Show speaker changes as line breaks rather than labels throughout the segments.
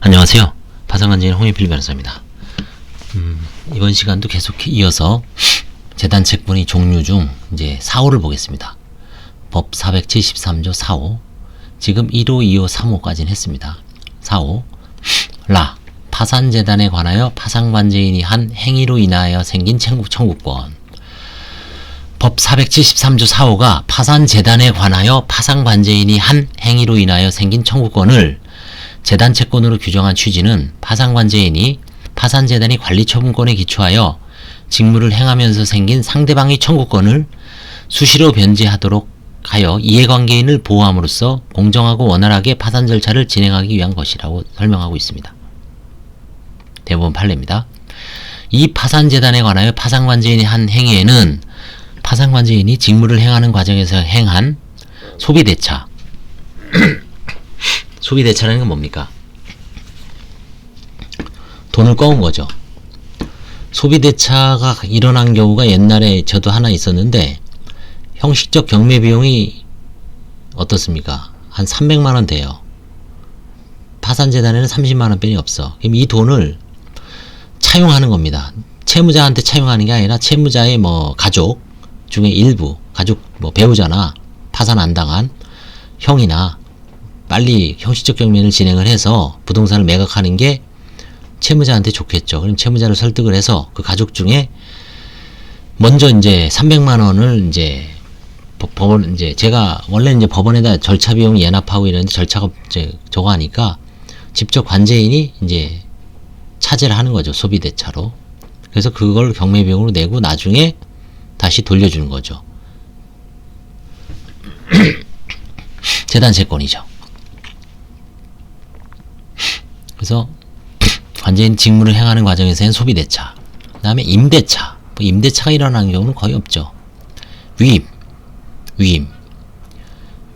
안녕하세요. 파산관제인 홍익필 변호사입니다. 이번 시간도 계속 이어서 재단채권의 종류 중 이제 4호를 보겠습니다. 법 473조 4호. 지금 1호, 2호, 3호까지는 했습니다. 4호. 라. 파산재단에 관하여 파산관제인이 한 행위로 인하여 생긴 청구권. 법 473조 4호가 파산재단에 관하여 파산관제인이 한 행위로 인하여 생긴 청구권을 재단채권으로 규정한 취지는 파산관제인이 파산재단이 관리처분권에 기초하여 직무를 행하면서 생긴 상대방의 청구권을 수시로 변제하도록 하여 이해관계인을 보호함으로써 공정하고 원활하게 파산 절차를 진행하기 위한 것이라고 설명하고 있습니다. 대법원 판례입니다. 이 파산재단에 관하여 파산관제인이 한 행위에는 파산관제인이 직무를 행하는 과정에서 행한 소비대차 소비대차라는 건 뭡니까? 돈을 꺼온 거죠. 소비대차가 일어난 경우가 옛날에 저도 하나 있었는데 형식적 경매비용이 어떻습니까? 한 300만원 돼요. 파산재단에는 30만원 빼니 없어. 그럼 이 돈을 차용하는 겁니다. 채무자한테 차용하는 게 아니라 채무자의 뭐 가족 중에 일부, 가족 뭐 배우자나 파산 안 당한 형이나 빨리 형식적 경매를 진행을 해서 부동산을 매각하는 게 채무자한테 좋겠죠. 그럼 채무자를 설득을 해서 그 가족 중에 먼저 이제 300만원을 이제 법원 이제 제가 원래 이제 법원에다 절차 비용 예납하고 이러는데 절차가 이제 저거 하니까 직접 관제인이 이제 차지를 하는 거죠. 소비대차로. 그래서 그걸 경매 비용으로 내고 나중에 다시 돌려주는 거죠. 재단채권이죠. 그래서 관제인 직무를 행하는 과정에서는 소비대차, 그 다음에 임대차. 뭐 임대차가 일어나는 경우는 거의 없죠.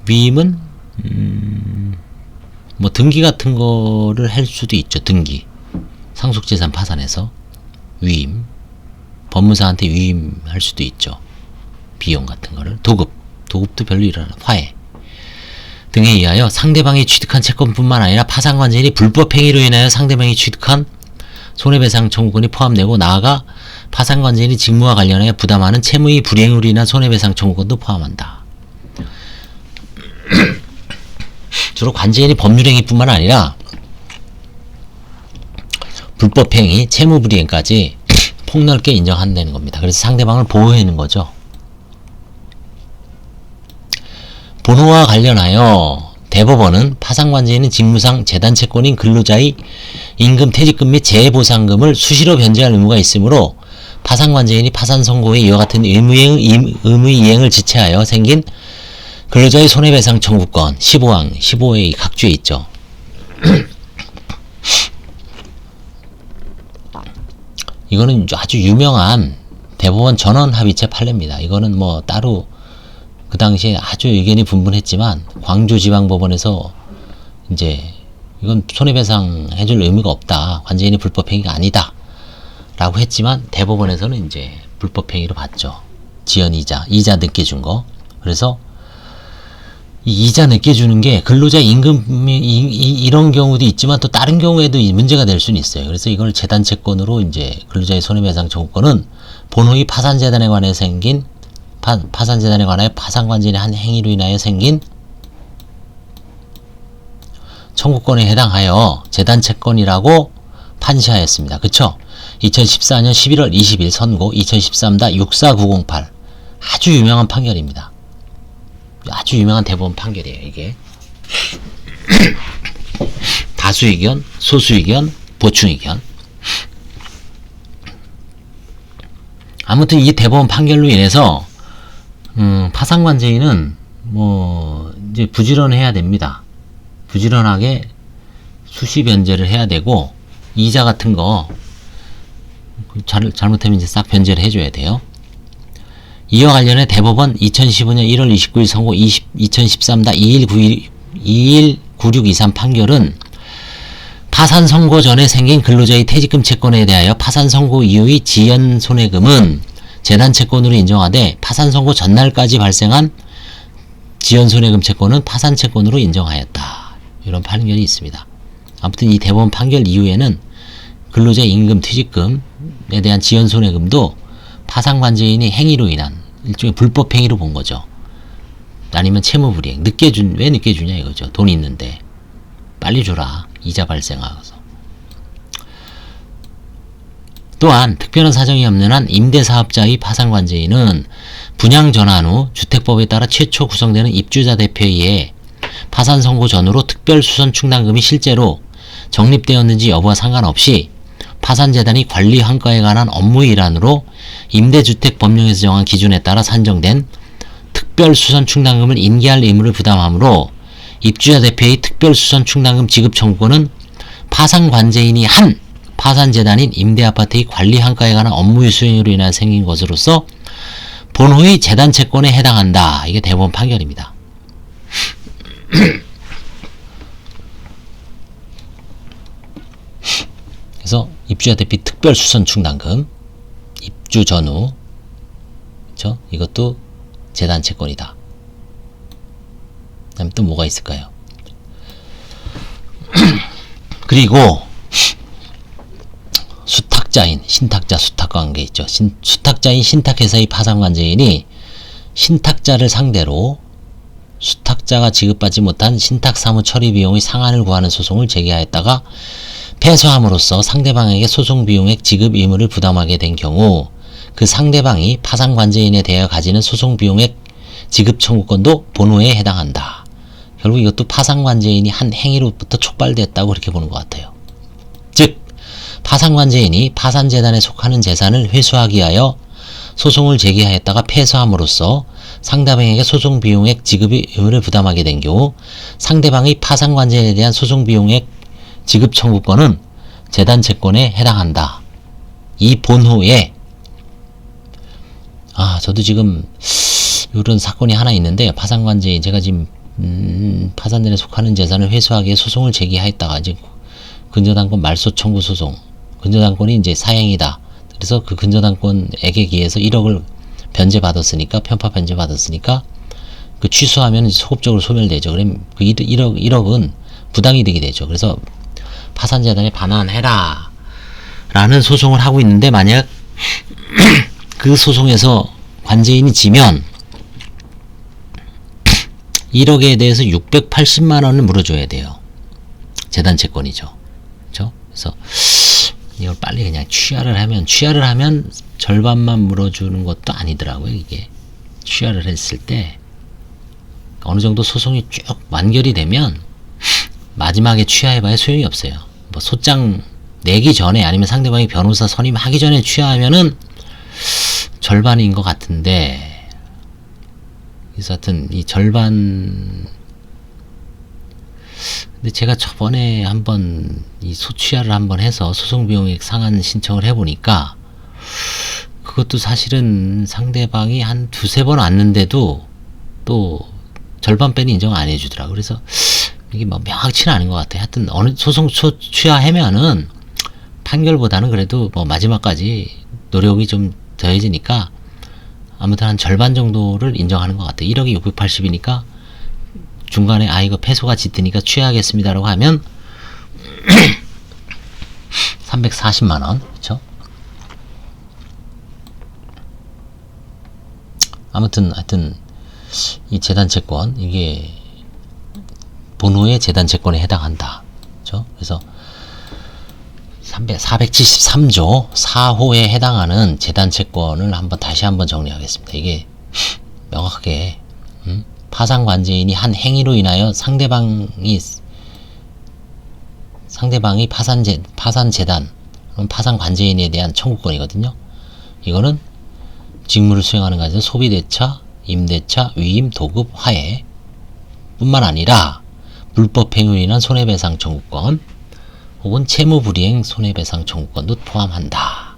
위임은 뭐 등기 같은 거를 할 수도 있죠. 등기, 상속재산 파산해서 위임, 법무사한테 위임할 수도 있죠. 비용 같은 거를. 도급도 별로 일어나. 화해 등에 의하여 상대방이 취득한 채권뿐만 아니라 파산관제인이 불법 행위로 인하여 상대방이 취득한 손해배상 청구권이 포함되고 나아가 파산관제인이 직무와 관련하여 부담하는 채무의 불이행으로 인한 손해배상 청구권도 포함한다. 주로 관제인이 법률행위뿐만 아니라 불법행위, 채무불이행까지 폭넓게 인정한다는 겁니다. 그래서 상대방을 보호하는 거죠. 본호와 관련하여 대법원은 파산관제인은 직무상 재단채권인 근로자의 임금, 퇴직금 및 재해보상금을 수시로 변제할 의무가 있으므로 파산관제인이 파산선고에 이와 같은 의무이행을 지체하여 생긴 근로자의 손해배상 청구권 15의 각주에 있죠. 이거는 아주 유명한 대법원 전원합의체 판례입니다. 이거는 뭐 따로 그 당시에 아주 의견이 분분했지만 광주지방법원에서 이제 이건 손해배상 해줄 의무가 없다. 관제인이 불법행위가 아니다. 라고 했지만 대법원에서는 이제 불법행위로 봤죠. 지연이자, 이자 늦게 준 거. 그래서 이 이자 늦게 주는 게 근로자 임금이 이런 경우도 있지만 또 다른 경우에도 문제가 될 수는 있어요. 그래서 이걸 재단채권으로 이제 근로자의 손해배상 청구권은 본호의 파산재단에 관해 생긴 파산재단에 관하여 파산관제인의 한 행위로 인하여 생긴 청구권에 해당하여 재단채권이라고 판시하였습니다. 그쵸? 2014년 11월 20일 선고 2013-64908 아주 유명한 판결입니다. 아주 유명한 대법원 판결이에요. 이게 다수의견, 소수의견, 보충의견. 아무튼 이 대법원 판결로 인해서 파산관제인은 뭐 이제 부지런해야 됩니다. 부지런하게 수시 변제를 해야 되고 이자 같은 거 잘못하면 이제 싹 변제를 해줘야 돼요. 이와 관련해 대법원 2015년 1월 29일 선고 2013-219623 판결은 파산 선고 전에 생긴 근로자의 퇴직금 채권에 대하여 파산 선고 이후의 지연 손해금은 재단채권으로 인정하되 파산 선고 전날까지 발생한 지연 손해금 채권은 파산 채권으로 인정하였다. 이런 판결이 있습니다. 아무튼 이 대법원 판결 이후에는 근로자 임금 퇴직금에 대한 지연 손해금도 파산관제인이 행위로 인한 일종의 불법 행위로 본 거죠. 아니면 채무불이행. 왜 늦게 주냐 이거죠. 돈 있는데 빨리 줘라. 이자 발생하고서. 또한 특별한 사정이 없는 한 임대사업자의 파산관제인은 분양 전환 후 주택법에 따라 최초 구성되는 입주자 대표에 의해 파산 선고 전후로 특별수선 충당금이 실제로 적립되었는지 여부와 상관없이 파산재단이 관리 환가에 관한 업무 일환으로 임대주택 법령에서 정한 기준에 따라 산정된 특별수선 충당금을 인계할 의무를 부담하므로 입주자 대표의 특별수선 충당금 지급 청구권은 파산관제인이 한 파산재단인 임대아파트의 관리 환가에 관한 업무 수행으로 인해 생긴 것으로서 본호의 재단 채권에 해당한다. 이게 대법원 판결입니다. 그래서 입주자 대표 특별수선 충당금 입주 전후, 그렇죠? 이것도 재단 채권이다. 그다음 또 뭐가 있을까요? 그리고 수탁자인 신탁자 수탁관계 있죠. 수탁자인 신탁회사의 파산관제인이 신탁자를 상대로 수탁자가 지급받지 못한 신탁사무 처리 비용의 상한을 구하는 소송을 제기하였다가 패소함으로써 상대방에게 소송 비용액 지급 의무를 부담하게 된 경우 그 상대방이 파산관제인에 대하여 가지는 소송 비용액 지급 청구권도 본호에 해당한다. 결국 이것도 파산관제인이 한 행위로부터 촉발됐다고 그렇게 보는 것 같아요. 즉 파산관제인이 파산재단에 속하는 재산을 회수하기 위하여 소송을 제기하였다가 패소함으로써 상대방에게 소송 비용액 지급의 의무를 부담하게 된 경우 상대방의 파산관제인에 대한 소송 비용액 지급 청구권은 재단 채권에 해당한다. 이 본호에 저도 지금 이런 사건이 하나 있는데 파산관제인 제가 지금 파산전에 속하는 재산을 회수하기 위해 소송을 제기하였다가 이제 근저당권 말소 청구 소송 근저당권이 이제 사행이다. 그래서 그 근저당권액에 의해서 1억을 변제받았으니까 편파 변제받았으니까 그 취소하면 소급적으로 소멸되죠. 그럼 그 1억은 부당이득이 되죠. 그래서 파산재단에 반환해라 라는 소송을 하고 있는데 만약 그 소송에서 관제인이 지면 1억에 대해서 680만원을 물어줘야 돼요. 재단 채권이죠. 그렇죠? 그래서 이걸 빨리 그냥 취하를 하면 절반만 물어주는 것도 아니더라고요. 이게 취하를 했을 때 어느 정도 소송이 쭉 완결이 되면 마지막에 취하해봐야 소용이 없어요. 뭐 소장 내기 전에 아니면 상대방이 변호사 선임하기 전에 취하하면은 절반인 것 같은데, 그래서 하여튼 이 절반. 근데 제가 저번에 한번 이 소취하를 한번 해서 소송비용액 상한 신청을 해보니까 그것도 사실은 상대방이 한 두세 번 왔는데도 또 절반 빼는 인정 안 해주더라고요. 그래서 이게 뭐 명확치는 않은 것 같아요. 하여튼 어느 소송 취하하면은 판결보다는 그래도 뭐 마지막까지 노력이 좀 더해지니까 아무튼 한 절반 정도를 인정하는 것 같아요. 1억이 680이니까 중간에 이거 패소가 짙으니까 취하하겠습니다라고 하면 340만원, 그쵸? 아무튼 하여튼 이 재단채권 이게 본호의 재단채권에 해당한다. 그쵸? 그래서 473조 4호에 해당하는 재단채권을 다시 한번 정리하겠습니다. 이게 명확하게 파산관제인이 한 행위로 인하여 상대방이 파산재단 파산관제인에 대한 청구권이거든요. 이거는 직무를 수행하는 것에서 소비대차, 임대차, 위임, 도급, 화해 뿐만 아니라 불법행위로 인한 손해배상 청구권 혹은 채무불이행 손해배상 청구권도 포함한다.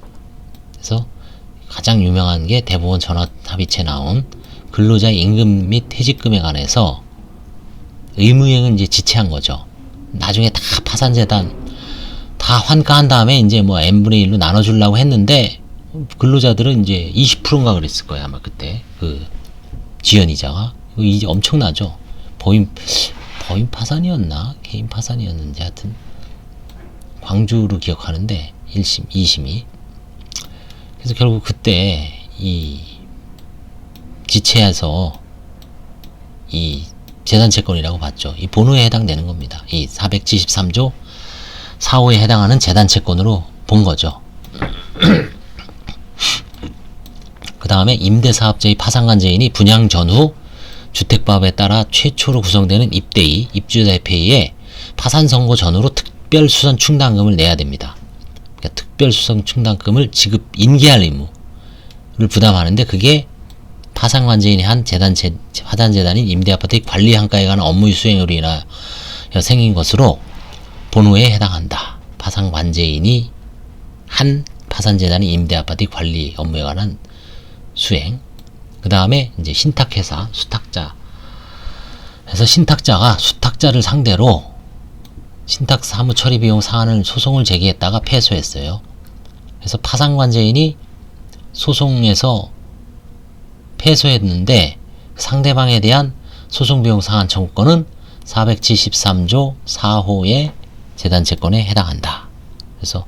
그래서 가장 유명한 게 대법원 전원합의체 나온 근로자 임금 및 퇴직금에 관해서 의무행은 이제 지체한 거죠. 나중에 다 파산재단 다 환가한 다음에 이제 뭐 n분의 1로 나눠주려고 했는데 근로자들은 이제 20%인가 그랬을 거예요. 아마 그때 그 지연이자가 이거 이제 엄청나죠. 법인 파산이었나 개인 파산이었는지 하여튼 광주로 기억하는데 1심, 2심이. 그래서 결국 그때 이 지체해서 이 재단채권이라고 봤죠. 이 본호에 해당되는 겁니다. 이 473조 4호에 해당하는 재단채권으로 본 거죠. 그 다음에 임대사업자의 파산관제인이 분양 전후 주택법에 따라 최초로 구성되는 입대의, 입주자회의에 파산선고 전후로 특별수선 충당금을 내야 됩니다. 그러니까 특별수선 충당금을 인계할 의무를 부담하는데 그게 파산관제인이 한 파산재단인 임대아파트의 관리한가에 관한 업무 수행으로 인하여 생긴 것으로 본호에 해당한다. 파산관제인이 한 파산재단인 임대아파트의 관리 업무에 관한 수행. 그 다음에 이제 신탁회사, 수탁자. 그래서 신탁자가 수탁자를 상대로 신탁 사무 처리 비용 상한을 소송을 제기했다가 패소했어요. 그래서 파산관제인이 소송에서 패소했는데 상대방에 대한 소송 비용 상한 청구권은 473조 4호의 재단채권에 해당한다. 그래서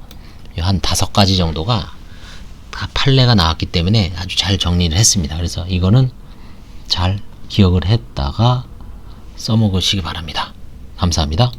한 5가지 정도가 다 판례가 나왔기 때문에 아주 잘 정리를 했습니다. 그래서 이거는 잘 기억을 했다가 써먹으시기 바랍니다. 감사합니다.